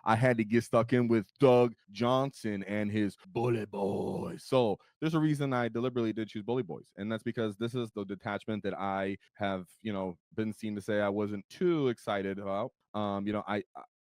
I had to get stuck in with Doug Johnson and his Bully Boys. So there's a reason I deliberately did choose Bully Boys, and that's because this is the detachment that I have, been seen to say I wasn't too excited about.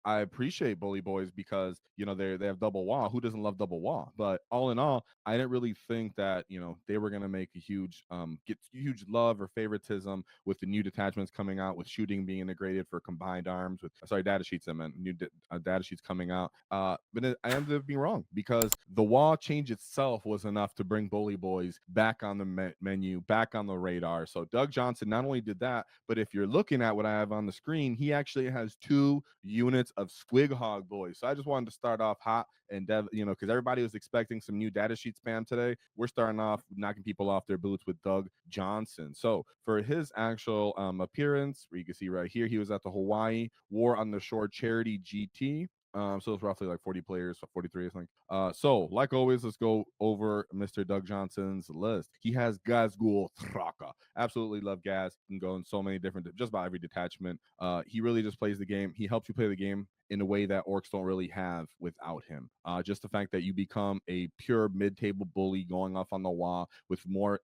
I appreciate Bully Boys because they have double wah. Who doesn't love double wah? But all in all, I didn't really think that they were gonna make a huge get huge love or favoritism with the new detachments coming out, with shooting being integrated for combined arms. With sorry, data sheets. I meant new data sheets coming out. I ended up being wrong because the wah change itself was enough to bring Bully Boys back on the menu, back on the radar. So Doug Johnson not only did that, but if you're looking at what I have on the screen, he actually has 2 units of Squighog boys. So I just wanted to start off hot and because everybody was expecting some new data sheet spam today. We're starting off knocking people off their boots with Doug Johnson. So for his actual appearance, where you can see right here, he was at the Hawaii War on the Shore Charity GT. So it's roughly like 40 players, 43 or something. So like always, let's go over Mr. Doug Johnson's list. He has Ghazghkull Thraka. Absolutely love Gaz. Can go in so many different, just about every detachment. He really just plays the game. He helps you play the game in a way that orcs don't really have without him. Just the fact that you become a pure mid-table bully going off on the wall with more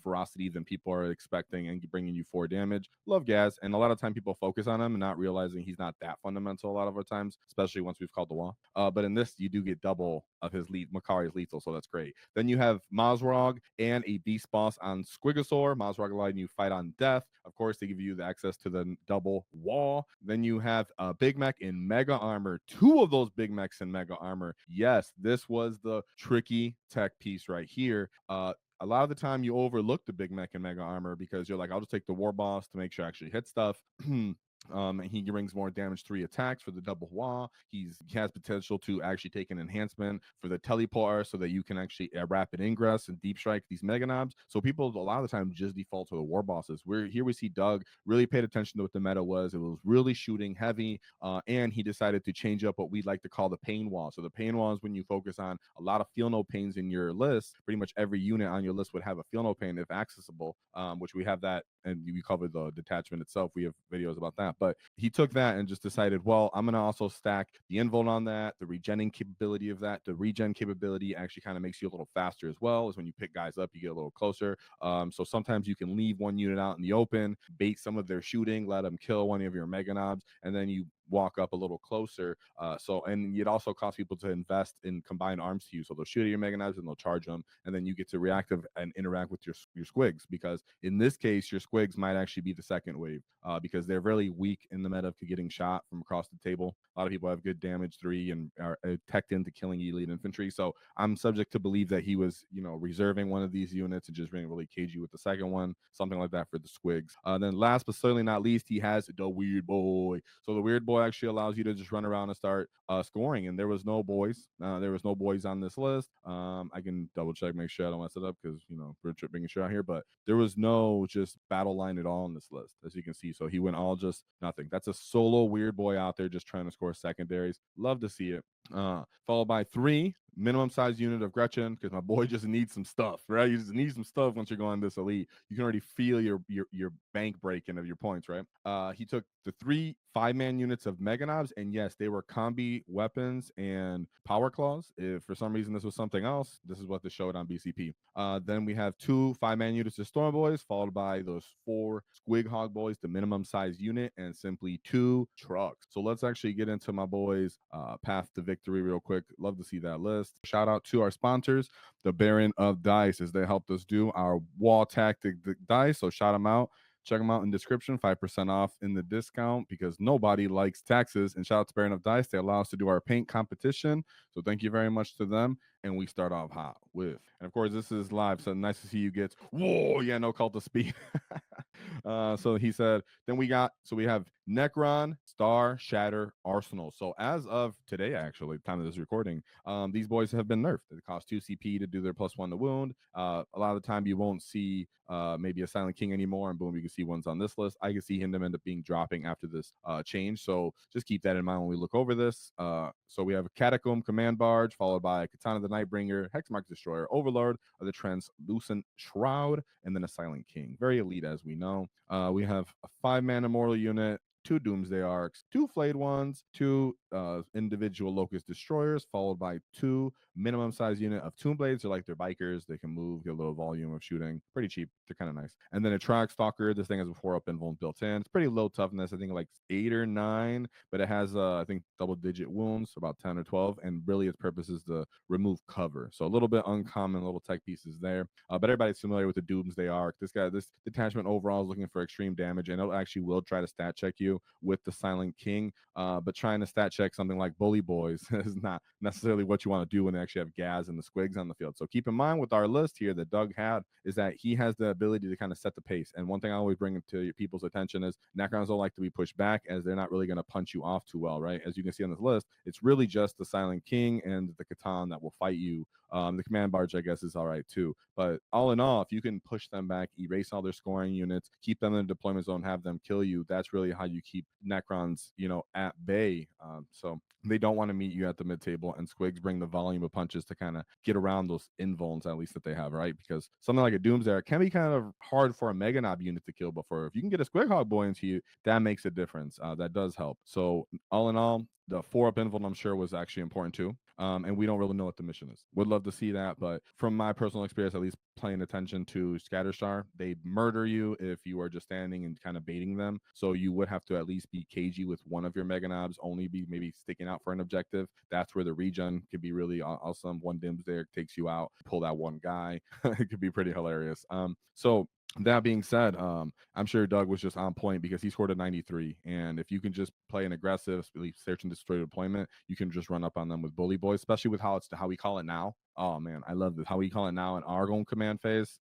ferocity than people are expecting and bringing you 4 damage. Love Gaz, and a lot of time people focus on him and not realizing he's not that fundamental a lot of our times, especially once we've called the wall. But in this, you do get double of his Makari's lethal, so that's great. Then you have Mazrog and a beast boss on Squigosaur. Mazrog allowing you fight on death. Of course, they give you the access to the double wall. Then you have Big Mech in Mega Armor. 2 of those Big Mechs in Mega Armor. Yes, this was the tricky tech piece right here. A lot of the time you overlook the Big Mech and Mega Armor because you're like, I'll just take the War Boss to make sure I actually hit stuff. And he brings more damage 3 attacks for the double wall. He has potential to actually take an enhancement for the teleport so that you can actually rapid ingress and deep strike these mega knobs. So people a lot of the time just default to the war bosses. We see Doug really paid attention to what the meta was. It was really shooting heavy, and he decided to change up what we like to call the pain wall. So the pain wall is when you focus on a lot of feel no pains in your list. Pretty much every unit on your list would have a feel no pain if accessible, which we have that, and we cover the detachment itself. We have videos about that. But he took that and just decided, well, I'm going to also stack the involt on that, the regenning capability of that. The regen capability actually kind of makes you a little faster as well, as when you pick guys up, you get a little closer. So sometimes you can leave one unit out in the open, bait some of their shooting, let them kill one of your mega knobs, and then you walk up a little closer. And it also costs people to invest in combined arms to you. So they'll shoot at your mega knives and they'll charge them, and then you get to reactive and interact with your squigs, because in this case, your squigs might actually be the second wave, because they're really weak in the meta to getting shot from across the table. A lot of people have good damage 3 and are teched into killing elite infantry. So I'm subject to believe that he was, reserving one of these units and just being really cagey with the second one, something like that for the squigs. Then last but certainly not least, he has the weird boy. So the weird boy actually allows you to just run around and start scoring. And there was no boys. There was no boys on this list. I can double check, make sure I don't mess it up, because we're bringing shit out here. But there was no just battle line at all on this list, as you can see. So he went all just nothing. That's a solo weird boy out there just trying to score secondaries. Love to see it. Followed by 3 minimum size unit of Gretchen, because my boy just needs some stuff, right? You just need some stuff once you're going this elite. You can already feel your bank breaking of your points, right? He took the 3 5-man units of Mega Knobs, and yes, they were combi weapons and power claws. If for some reason this was something else, this is what they showed on BCP. Then we have 2 5-man units of Storm Boys, followed by those 4 Squighog Boys, the minimum size unit, and simply 2 trucks. So let's actually get into my boys' path to victory real quick. Love to see that list. Shout out to our sponsors, the Baron of Dice, as they helped us do our Waaaghtaktiks dice. So shout them out. Check them out in the description, 5% off in the discount, because nobody likes taxes. And shout out to Baron of Dice. They allow us to do our paint competition. So thank you very much to them. And we start off hot with, and of course, this is live. So nice to see you get, whoa, yeah, no cult of speed. So he said, then we have Necron, Star, Shatter, Arsenal. So as of today, actually, time of this recording, these boys have been nerfed. It costs 2 CP to do their +1 to wound. A lot of the time you won't see maybe a Silent King anymore, and boom, you can see ones on this list. I can see him end up being dropping after this change. So just keep that in mind when we look over this. So we have a Catacomb Command Barge, followed by Katana the Nightbringer, Hexmark Destroyer, Overlord of the Translucent Shroud, and then a Silent King. Very elite, as we know. We have a 5-man Immortal unit, 2 Doomsday Arcs, 2 Flayed Ones, 2 individual Locust Destroyers, followed by 2 minimum size unit of Tomb Blades. They're like they're bikers. They can move, get a little volume of shooting. Pretty cheap. They're kind of nice. And then a Track Stalker. This thing has a 4-up invuln built in. It's pretty low toughness. I think like 8 or 9, but it has I think double-digit wounds, about 10 or 12, and really its purpose is to remove cover. So a little bit uncommon little tech pieces there. But everybody's familiar with the Doomsday Arc. This detachment overall is looking for extreme damage, and it actually will try to stat check you with the Silent King. But trying to stat check something like Bully Boys is not necessarily what you want to do when they actually have Gaz and the Squigs on the field. So keep in mind with our list here that Doug had is that he has the ability to kind of set the pace. And one thing I always bring to people's attention is Necrons don't like to be pushed back, as they're not really going to punch you off too well, right? As you can see on this list, it's really just the Silent King and the Catan that will fight you. The Command Barge, I guess, is all right too. But all in all, if you can push them back, erase all their scoring units, keep them in the deployment zone, have them kill you, that's really how you keep Necrons, at bay. So they don't want to meet you at the mid table, and Squigs bring the volume of punches to kind of get around those invulns, at least that they have, right? Because something like a Doomsday can be kind of hard for a Mega Knob unit to kill, but if you can get a Squighog boy into you, that makes a difference. That does help. So all in all, the 4-up invuln, I'm sure, was actually important too. And we don't really know what the mission is. Would love to see that, but from my personal experience, at least paying attention to Scatterstar, they murder you if you are just standing and kind of baiting them. So you would have to at least be cagey with one of your Mega Knobs, only be maybe sticking out for an objective. That's where the regen could be really awesome. One Doomsday takes you out, pull that one guy. It could be pretty hilarious. So that being said, I'm sure Doug was just on point because he scored a 93. And if you can just play an aggressive, search and destroy deployment, you can just run up on them with Bully Boys, especially with how we call it now. Oh man, I love this. How we call it now in our own command phase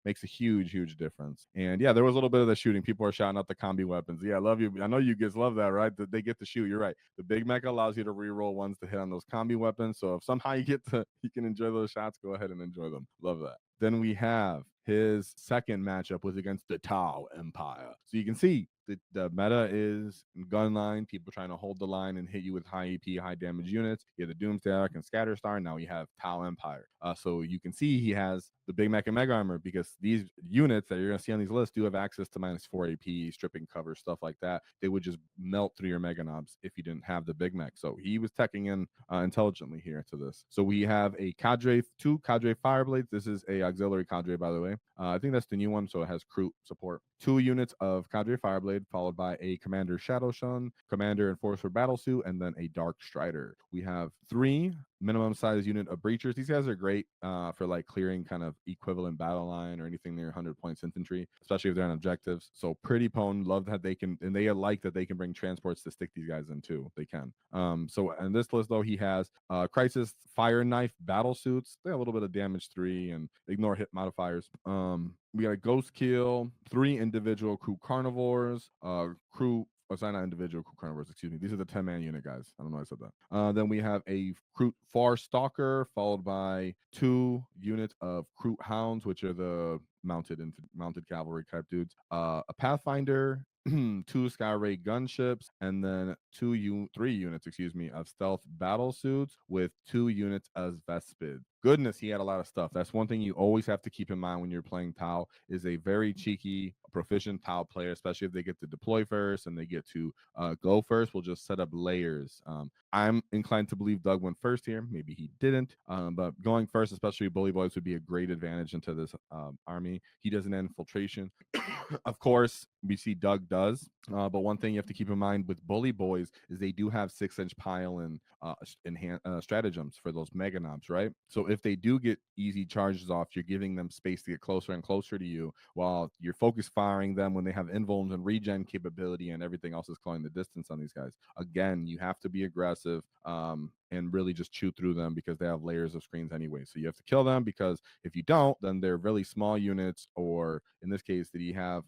makes a huge difference. And yeah, there was a little bit of the shooting. People are shouting out the combi weapons. Yeah, I love you. I know you guys love that, right? That they get to shoot. You're right. The big mecha allows you to reroll ones to hit on those combi weapons. So if somehow you can enjoy those shots, go ahead and enjoy them. Love that. Then we have his second matchup was against the Tau Empire. So you can see the meta is gun line, people trying to hold the line and hit you with high EP, high damage units. You have the Doomsday Arc and Scatterstar. Now we have Tau Empire. So you can see he has the Big Mech and Mega Armor, because these units that you're going to see on these lists do have access to -4 AP, stripping cover, stuff like that. They would just melt through your Mega Knobs if you didn't have the Big Mech. So he was teching in intelligently here to this. So we have a Cadre, 2 Cadre Fireblades. This is a auxiliary Cadre, by the way. I think that's the new one, so it has crew support. 2 units of Cadre Fireblade, followed by a Commander Shadow Shun, Commander Enforcer Battlesuit, and then a Dark Strider. We have 3 minimum size unit of Breachers. These guys are great for like clearing kind of equivalent battle line or anything near 100 points infantry, especially if they're on objectives. So pretty potent. Love that they can, and they like that they can bring transports to stick these guys in too. They can. So in this list though, he has Crisis Fire Knife Battle Suits. They have a little bit of damage 3 and ignore hit modifiers. We got a Ghost Kill, 3 individual crew carnivores, crew. Oh, sorry, not individual crew carnivores, excuse me. These are the 10-man unit guys. I don't know why I said that. Then we have a crew Far Stalker, followed by 2 units of crew hounds, which are the mounted cavalry type dudes. A Pathfinder, 2 Skyray gunships, and then 3 units, of stealth battle suits with 2 units as Vespid. Goodness, he had a lot of stuff. That's one thing you always have to keep in mind when you're playing Tau, is a very cheeky, proficient Tau player, especially if they get to deploy first and they get to go first, will just set up layers. I'm inclined to believe Doug went first here. Maybe he didn't. But going first, especially Bully Boys, would be a great advantage into this army. He doesn't end infiltration. Of course, we see Doug does. But one thing you have to keep in mind with Bully Boys is they do have 6-inch pile and stratagems for those Mega Knobs, right? So if they do get easy charges off, you're giving them space to get closer and closer to you, while you're focus firing them when they have invulns and regen capability and everything else is calling the distance on these guys. Again, you have to be aggressive and really just chew through them, because they have layers of screens anyway. So you have to kill them, because if you don't, then they're really small units, or in this case, did he have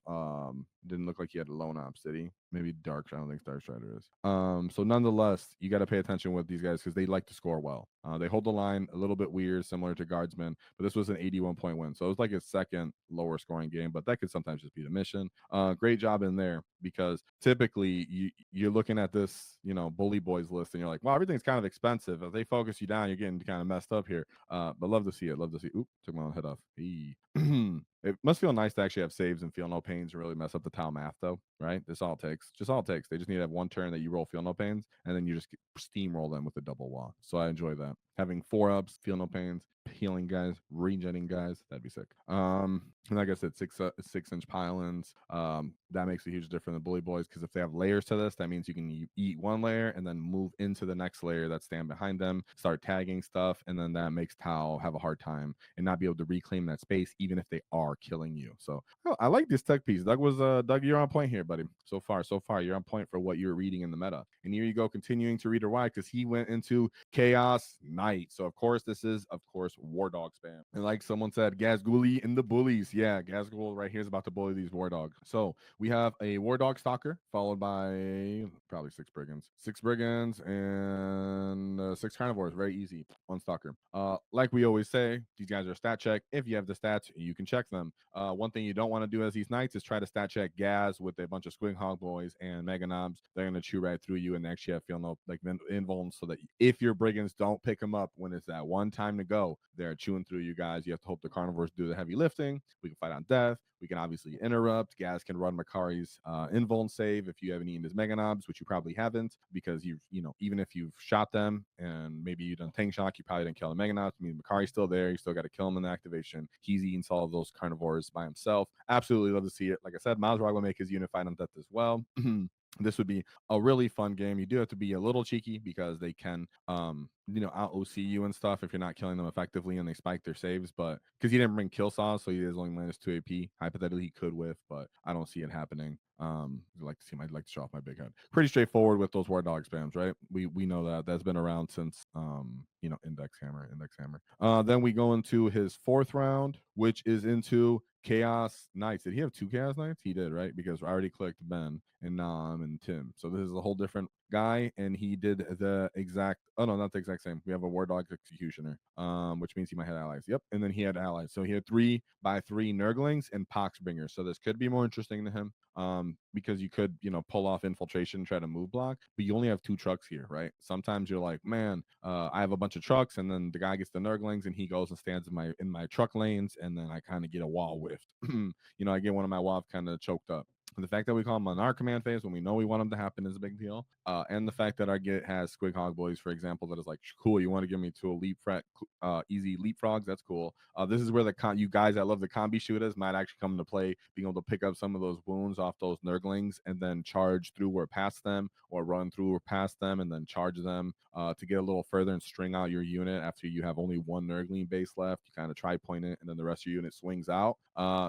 didn't look like he had a lone ops, did he? Maybe Dark. I don't think Dark Strider is. So nonetheless, you got to pay attention with these guys, because they like to score well. They hold the line a little bit weird, similar to Guardsmen, but this was an 81-point win. So it was like a second lower scoring game, but that could sometimes just be the mission. Great job in there, because typically you're looking at this, Bully Boys list and you're like, wow, everything's kind of expensive. If they focus you down, you're getting kind of messed up here. But love to see it. Love to see. Oop, took my own head off. It must feel nice to actually have saves and feel no pains and really mess up the tile math, though, right? This all it takes. Just all it takes. They just need to have one turn that you roll feel no pains, and then you just steamroll them with a double wall. So I enjoy that. Having 4-ups, feel no pains, healing guys, regenning guys, that'd be sick. And like I said, 6-inch pylons. That makes a huge difference in Bully Boys, because if they have layers to this, that means you can eat one layer and then move into the next layer that stand behind them, start tagging stuff, and then that makes Tau have a hard time and not be able to reclaim that space, even if they are killing you. So I like this tech piece. Doug, you're on point here, buddy. So far, you're on point for what you're reading in the meta. And here you go, continuing to read or why, because he went into Chaos Knight. So of course, this is War Dog spam. And like someone said, Ghazghkull and the bullies. Yeah, Ghazghkull right here is about to bully these War Dogs. So we have a War Dog Stalker, followed by probably 6 Brigands. 6 Brigands and 6 Carnivores. Very easy on Stalker. Like we always say, these guys are stat check. If you have the stats, you can check them. One thing you don't want to do as these knights is try to stat check Gaz with a bunch of Squighog boys and Mega Knobs. They're going to chew right through you and actually have feel no like invulns, so that if your Brigands don't pick them up when it's that one time to go, they're chewing through you guys. You have to hope the Carnivores do the heavy lifting. We can fight on death. We can obviously interrupt. Gaz can run Makari's invuln save if you haven't eaten his Mega Knobs, which you probably haven't, because even if you've shot them and maybe you done tank shock, you probably didn't kill the Mega Knobs. I mean, Makari's still there. You still got to kill him in the activation. He's eating all of those Carnivores by himself. Absolutely love to see it. Like I said, Mazrog will make his unit fight on death as well. This would be a really fun game. You do have to be a little cheeky, because they can out OC you and stuff if you're not killing them effectively and they spike their saves. But because he didn't bring kill saws, so he is only -2 AP. Hypothetically he could whiff, but I don't see it happening. I'd like to show off my big head. Pretty straightforward with those War Dog spams, right? We know that's been around since Index Hammer. Then we go into his 4th round, which is into Chaos Knights. Did he have 2 Chaos Knights? He did, right? Because I already clicked Ben and Nam and Tim. So this is a whole different guy, and he did the exact not the exact same. We have a War Dog Executioner, which means he might have allies. Yep. And then he had allies. So he had 3x3 Nurglings and Poxbringers. So this could be more interesting to him, because you could, pull off infiltration and try to move block, but you only have 2 trucks here, right? Sometimes you're like, man, I have a bunch of trucks, and then the guy gets the Nurglings and he goes and stands in my truck lanes, and then I kind of get a wall whiffed. I get one of my WAAAGH kind of choked up. And the fact that we call him on our command phase when we know we want him to happen is a big deal. And the fact that our Git has Squighog boys, for example, that is like, cool, you want to give me to a easy leapfrogs? That's cool. This is where you guys that love the combi shooters might actually come into play, being able to pick up some of those wounds off those Nurglings and then charge through or past them, or run through or past them and then charge them to get a little further and string out your unit after you have only 1 Nurgling base left. You kind of try point it, and then the rest of your unit swings out.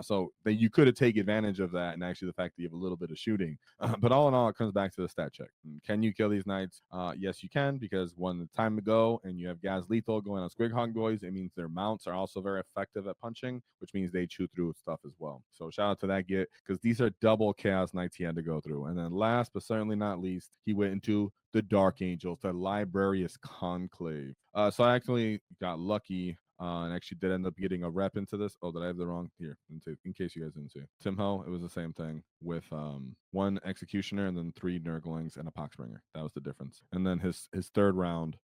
So that you could have taken advantage of that, and actually the fact that you have a little bit of shooting. But all in all, it comes back to the stat check. Can you kill these knights? Yes, you can, because when the time to go and you have Gaz lethal going on Squighog boys, it means their mounts are also very effective at punching, which means they chew through stuff as well. So shout out to that Git, because these are double Chaos Knights he had to go through. And then last but certainly not least, he went into the Dark Angels, the Librarius Conclave. So I actually got lucky and actually did end up getting a rep into this. Oh, did I have the wrong here? In case you guys didn't see. Tim Ho, it was the same thing with 1 Executioner and then 3 Nurglings and a Poxbringer. That was the difference. And then his 3rd round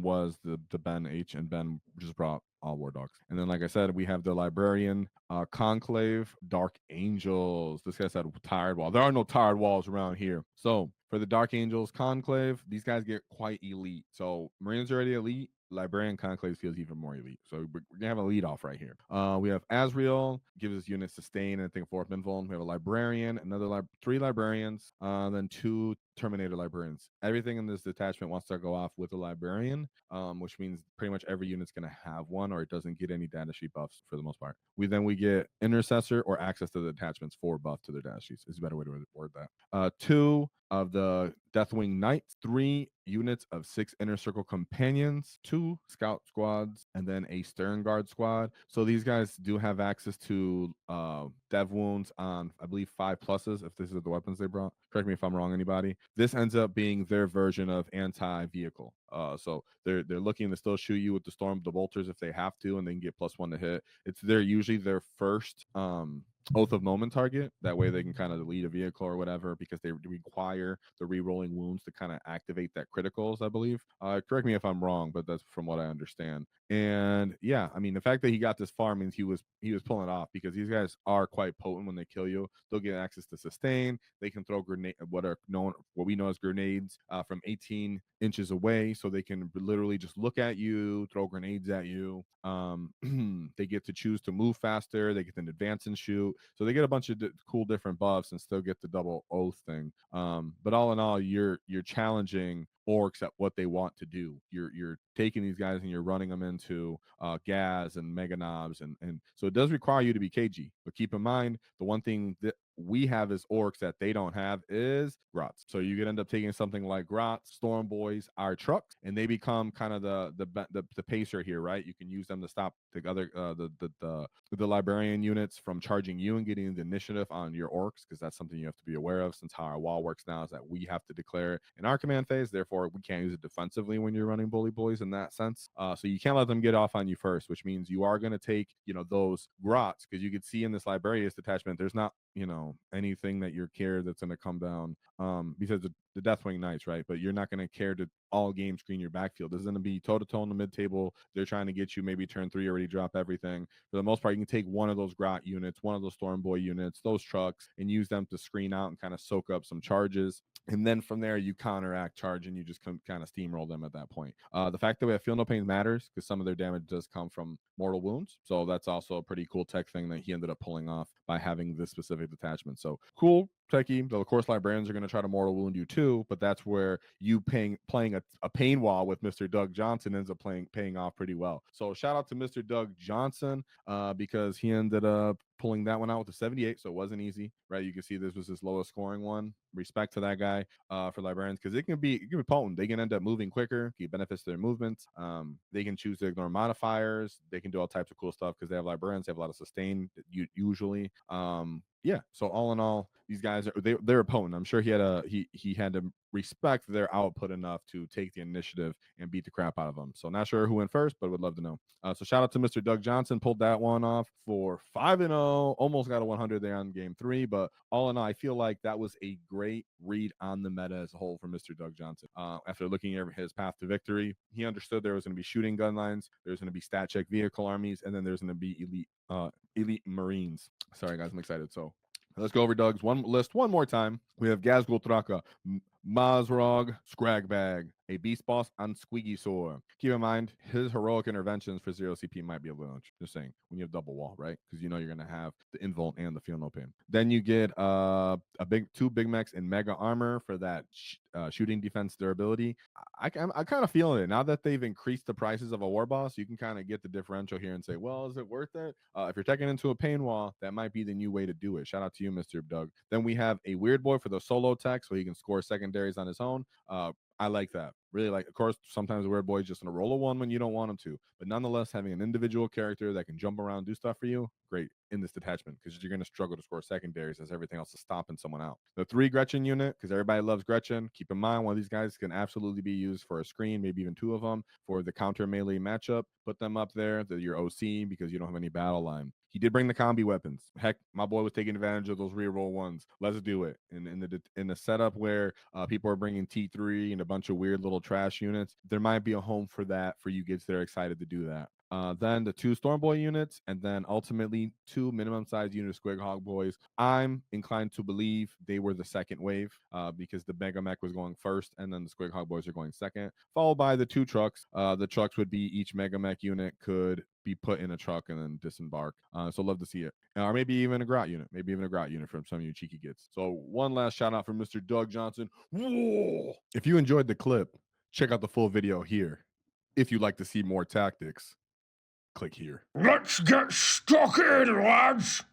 was the Ben H, and Ben just brought all War Dogs. And then, like I said, we have the Librarian Conclave Dark Angels. This guy said tired wall. There are no tired walls around here. So for the Dark Angels Conclave, these guys get quite elite. So Marines are already elite. Librarian Conclave feels even more elite. So we're gonna have a lead off right here. We have Azrael, gives us units sustain and I think 4th invuln. We have a Librarian, 3 Librarians, then 2 Terminator Librarians. Everything in this detachment wants to go off with a Librarian, which means pretty much every unit's gonna have one, or it doesn't get any data sheet buffs for the most part. We get Intercessor or access to the detachments for buff to their data sheets. Is a better way to word that. 2 of the Deathwing Knights, 3 units of 6 Inner Circle Companions, 2 Scout Squads, and then a Stern Guard Squad. So these guys do have access to dev wounds on, I believe, 5 pluses, if this is the weapons they brought. Correct me if I'm wrong, anybody. This ends up being their version of anti-vehicle. So they're looking to still shoot you with the bolters if they have to, and they can get +1 to hit. It's usually their first Oath of Moment target. That way they can kind of delete a vehicle or whatever because they require the re-rolling wounds to kind of activate that criticals, I believe. Correct me if I'm wrong, but that's from what I understand. And yeah, I mean the fact that he got this far means he was pulling it off because these guys are quite potent when they kill you. They'll get access to sustain. They can throw grenade what we know as grenades from 18 inches away, so they can literally just look at you, throw grenades at you. They get to choose to move faster. They get to advance and shoot. So they get a bunch of cool different buffs and still get the double oath thing. But all in all, you're challenging orcs at what they want to do. You're taking these guys and you're running them into gas and mega knobs, and so it does require you to be cagey. But keep in mind, the one thing that we have as orcs that they don't have is grots. So you could end up taking something like grots, storm boys, our trucks, and they become kind of the pacer here, right? You can use them to stop the other the librarian units from charging you and getting the initiative on your orcs, because that's something you have to be aware of, since how our wall works now is that we have to declare in our command phase. Therefore, we can't use it defensively when you're running bully boys in that sense. So you can't let them get off on you first, which means you are going to take those grots, because you could see in this librarius detachment there's not anything that you're care that's going to come down because the Deathwing Knights, right? But you're not going to care to all game screen your backfield. There's going to be toe to toe in the mid table. They're trying to get you maybe turn 3 already drop everything. For the most part, you can take one of those grot units, one of those storm boy units, those trucks, and use them to screen out and kind of soak up some charges. And then from there, you counteract charge and you just kind of steamroll them at that point. The fact that we have feel no pain matters because some of their damage does come from mortal wounds. So that's also a pretty cool tech thing that he ended up pulling off by having this specific detachment. So cool techie. Though of course librarians are going to try to mortal wound you too, but that's where you playing a pain wall with Mr. Doug Johnson ends up paying off pretty well. So shout out to Mr. Doug Johnson because he ended up pulling that one out with a 78, so it wasn't easy, right? You can see this was his lowest scoring one. Respect to that guy for librarians, because it can be potent. They can end up moving quicker, get benefits to their movements. They can choose to ignore modifiers. They can do all types of cool stuff because they have librarians. They have a lot of sustain usually. Yeah, so all in all, these guys they're potent. I'm sure he had to respect their output enough to take the initiative and beat the crap out of them. So not sure who went first, but would love to know. So shout out to Mr. Doug Johnson, pulled that one off for 5-0, almost got a 100 there on game 3. But all in all, I feel like that was a great read on the meta as a whole for Mr. Doug Johnson. After looking at his path to victory, he understood there was going to be shooting gun lines, there's going to be stat check vehicle armies, and then there's going to be elite Marines. Sorry guys, I'm excited. So let's go over Doug's list one more time. We have Ghazghkull Thraka, Mazrog, Scragbag, a beast boss on Squeaky Sore. Keep in mind, his heroic interventions for 0 CP might be a little just saying when you have double wall, right? Because you know you're going to have the invult and the feel no pain. Then you get two big mechs in mega armor for that shooting defense durability. I kind of feeling it now that they've increased the prices of a war boss. You can kind of get the differential here and say, well, is it worth it? If you're taking into a pain wall, that might be the new way to do it. Shout out to you, Mr. Doug. Then we have a weird boy for the solo tech, so he can score secondaries on his own. I like that. Really like, of course, sometimes a weird boy is just going to roll a 1 when you don't want him to. But nonetheless, having an individual character that can jump around, do stuff for you, great in this detachment, because you're going to struggle to score secondaries as everything else is stopping someone out. The 3 Gretchen unit, because everybody loves Gretchen. Keep in mind, one of these guys can absolutely be used for a screen, maybe even 2 of them for the counter melee matchup. Put them up there. They're your OC because you don't have any battle line. He did bring the combi weapons. Heck, my boy was taking advantage of those reroll ones. Let's do it. In the setup where people are bringing T3 and a bunch of weird little trash units, there might be a home for that for you kids that are excited to do that. Then the 2 Stormboy units, and then ultimately 2 minimum size unit Squighog boys. I'm inclined to believe they were the second wave because the Mega Mech was going first, and then the Squighog boys are going second, followed by the 2 trucks. The trucks would be each Mega Mech unit could be put in a truck and then disembark. So love to see it. Or maybe even a grot unit. Maybe even a grot unit from some of you cheeky gits. So one last shout out from Mr. Doug Johnson. Whoa! If you enjoyed the clip, check out the full video here. If you'd like to see more tactics, click here. Let's get stuck in, lads!